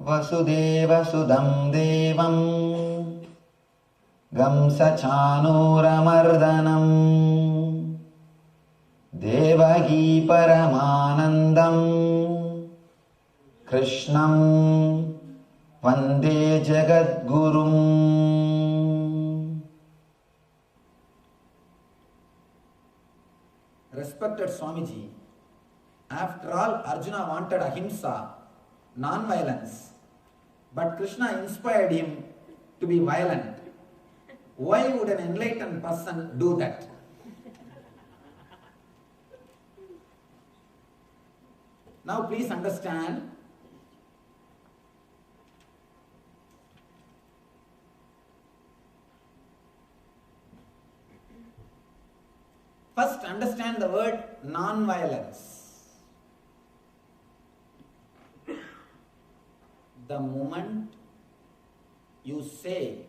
वसुदेवसुदं देवं कंसचाणूरमर्दनम् देवकी परमानन्दं कृष्णं वन्दे जगद्गुरुम्. Respected Swamiji, after all, Arjuna wanted ahimsa, non-violence, but Krishna inspired him to be violent. Why would an enlightened person do that? Now please understand, first understand the word non-violence. The moment you say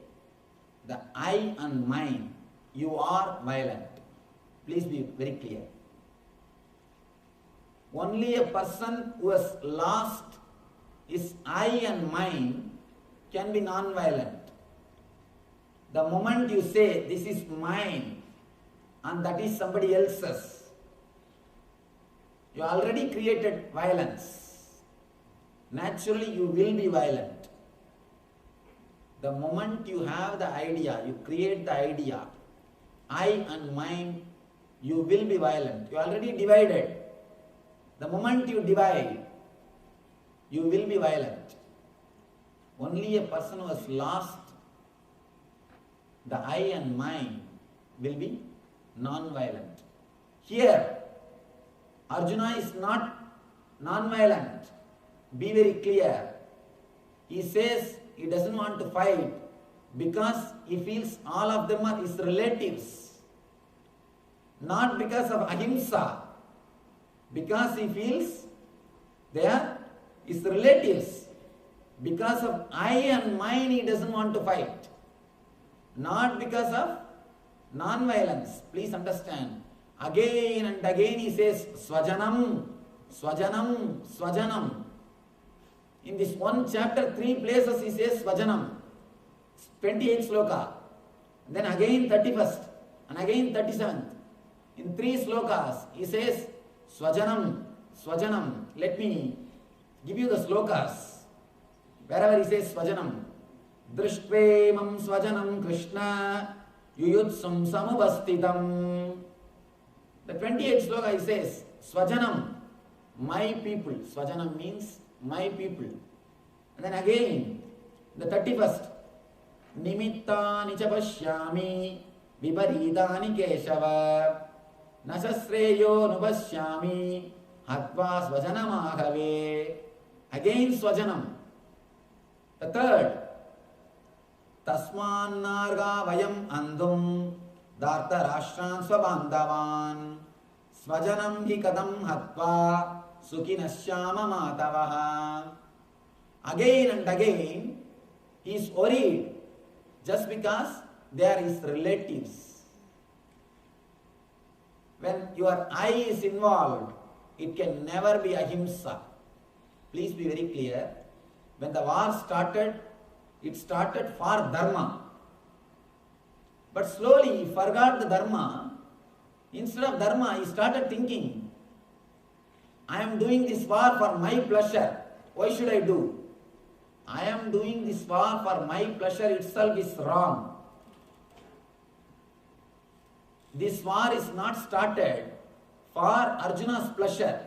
the I and mine, you are violent. Please be very clear. Only a person who has lost his I and mine can be non-violent. The moment you say this is mine and that is somebody else's, you already created violence. Naturally, you will be violent. The moment you have the idea, you create the idea, I and mine, you will be violent. You already divided. The moment you divide, you will be violent. Only a person who has lost the I and mine will be non-violent. Here, Arjuna is not non-violent. Be very clear. He says he doesn't want to fight because he feels all of them are his relatives. Not because of ahimsa. Because he feels they are his relatives. Because of I and mine, he doesn't want to fight. Not because of non-violence. Please understand. Again and again he says Swajanam, Swajanam, Swajanam. In this one chapter, 3 places he says Swajanam. 28th sloka. Then again 31st. And again 37th. In 3 slokas he says Swajanam, Swajanam. Let me give you the slokas. Wherever he says Swajanam. Drishtve Swajanam Krishna Yuyutsum Samubastitam. The 28th sloka he says Swajanam, my people. Swajanam means my people. And then again, the 31st. Nimittani cha pashyami viparidani keshava nasasreyo nupashyami hatva swajanamahave. Again Swajanam. The 3rd. Tasman narga vayam andum darta rashran swabandhavan swajanam hi kadam hatva sukhinashyama matavaha. Again and again he is worried just because they are his relatives. When your I is involved, it can never be ahimsa. Please be very clear. When the war started, it started for dharma. But slowly he forgot the dharma. Instead of dharma, he started thinking, I am doing this war for my pleasure. Why should I do? I am doing this war for my pleasure itself is wrong. This war is not started for Arjuna's pleasure.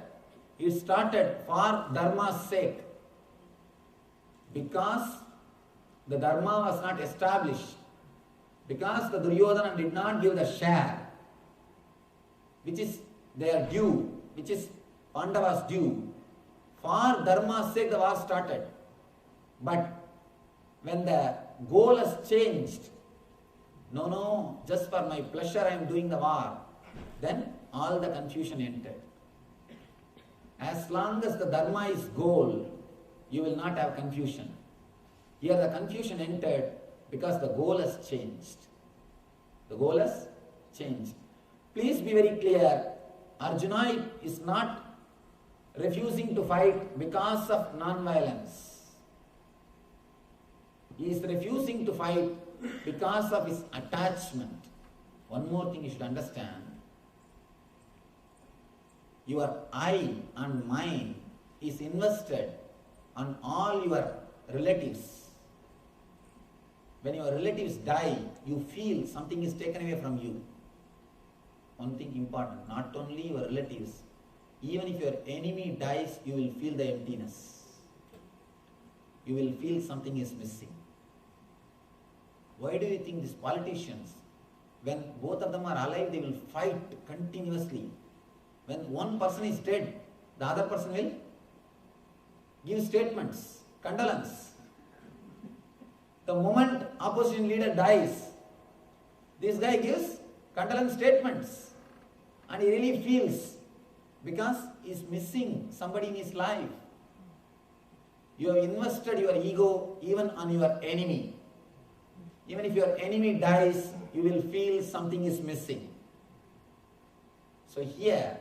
It started for dharma's sake. Because the dharma was not established. Because the Duryodhana did not give the share, which is their due, which is Pandava's due. For dharma's sake the war started. But when the goal has changed, no, just for my pleasure I am doing the war, then all the confusion entered. As long as the dharma is goal, you will not have confusion. Here the confusion entered because the goal has changed. The goal has changed. Please be very clear. Arjuna is not refusing to fight because of non-violence. He is refusing to fight because of his attachment. One more thing you should understand. Your I and mind is invested on all your relatives. When your relatives die, you feel something is taken away from you. One thing important, not only your relatives, even if your enemy dies, you will feel the emptiness. You will feel something is missing. Why do you think these politicians, when both of them are alive, they will fight continuously? When one person is dead, the other person will give statements, condolence. The moment opposition leader dies, this guy gives condolence statements, and he really feels, because he is missing somebody in his life. You have invested your ego even on your enemy. Even if your enemy dies, you will feel something is missing. So here,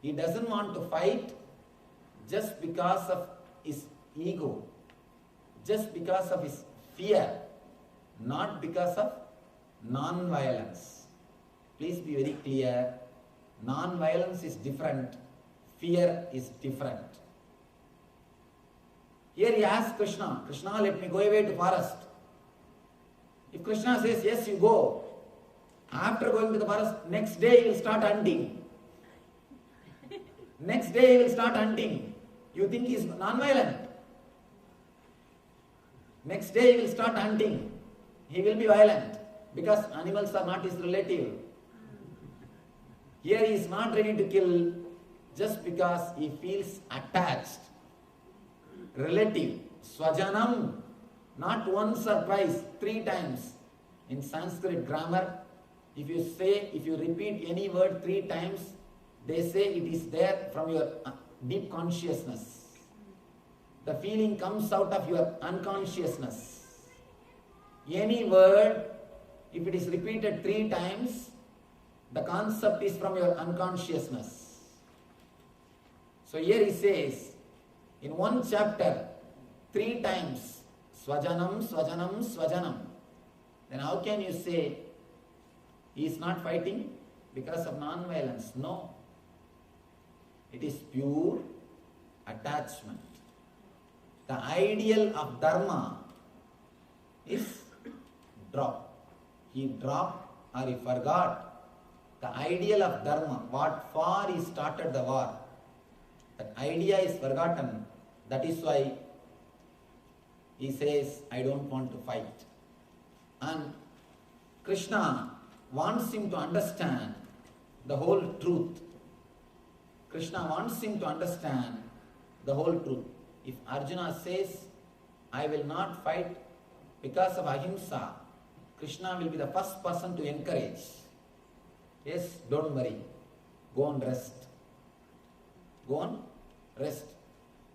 he doesn't want to fight just because of his ego, just because of his fear, not because of non-violence. Please be very clear. Non-violence is different. Fear is different. Here he asks Krishna, Krishna, let me go away to forest. If Krishna says, yes, you go, after going to the forest, next day he will start hunting. Next day he will start hunting. You think he is non-violent? Next day he will start hunting. He will be violent because animals are not his relative. Here he is not ready to kill just because he feels attached. Relative, swajanam, not once or twice, 3 times. In Sanskrit grammar, if you repeat any word 3 times, they say it is there from your deep consciousness. The feeling comes out of your unconsciousness. Any word, if it is repeated 3 times, the concept is from your unconsciousness. So here he says, in one chapter, 3 times, swajanam, swajanam, swajanam. Then how can you say he is not fighting because of non-violence? No. It is pure attachment. The ideal of dharma is drop. He dropped or he forgot the ideal of dharma, what for he started the war. That idea is forgotten. That is why he says, I don't want to fight. And Krishna wants him to understand the whole truth. Krishna wants him to understand the whole truth. If Arjuna says, I will not fight because of ahimsa, Krishna will be the first person to encourage. Yes, don't worry. Go and rest. Go and rest.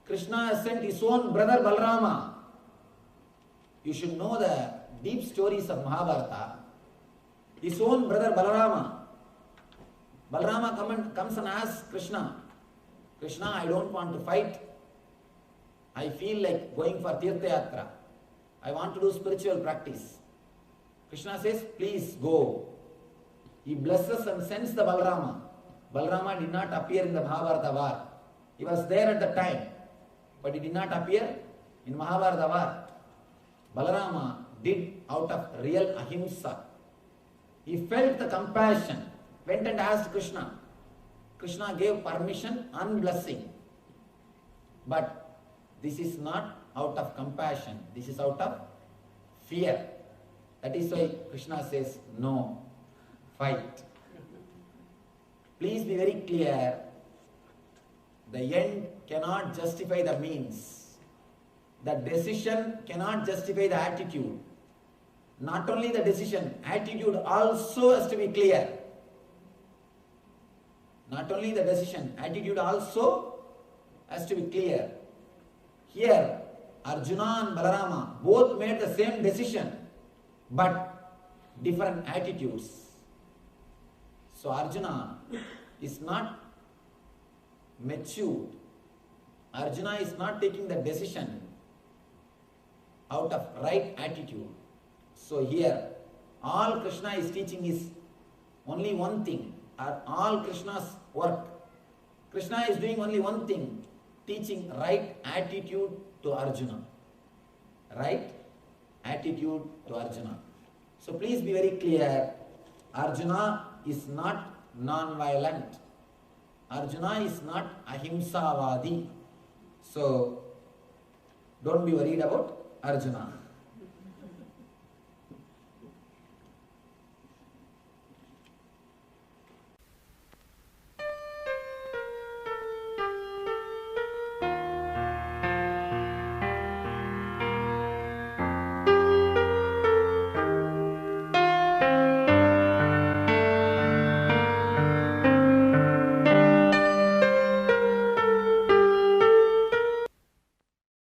Krishna has sent his own brother Balarama. You should know the deep stories of Mahabharata. His own brother Balarama. Balarama comes and asks Krishna, Krishna, I don't want to fight. I feel like going for Tirtha Yatra. I want to do spiritual practice. Krishna says, please go. He blesses and sends the Balarama. Balarama did not appear in the Mahabharata war. He was there at the time, but he did not appear in Mahabharata war. Balarama did out of real ahimsa. He felt the compassion, went and asked Krishna. Krishna gave permission and blessing. But this is not out of compassion, this is out of fear. That is why Krishna says, no, fight. Please be very clear, the end cannot justify the means. The decision cannot justify the attitude. Not only the decision, attitude also has to be clear. Not only the decision, attitude also has to be clear. Here, Arjuna and Balarama both made the same decision, but different attitudes. So Arjuna is not matured. Arjuna is not taking the decision out of right attitude. So here, all Krishna is teaching is only one thing, or all Krishna's work. Krishna is doing only one thing, teaching right attitude to Arjuna. Right attitude to Arjuna. So please be very clear, Arjuna is not non-violent. Arjuna is not ahimsavadi. So don't be worried about Arjuna.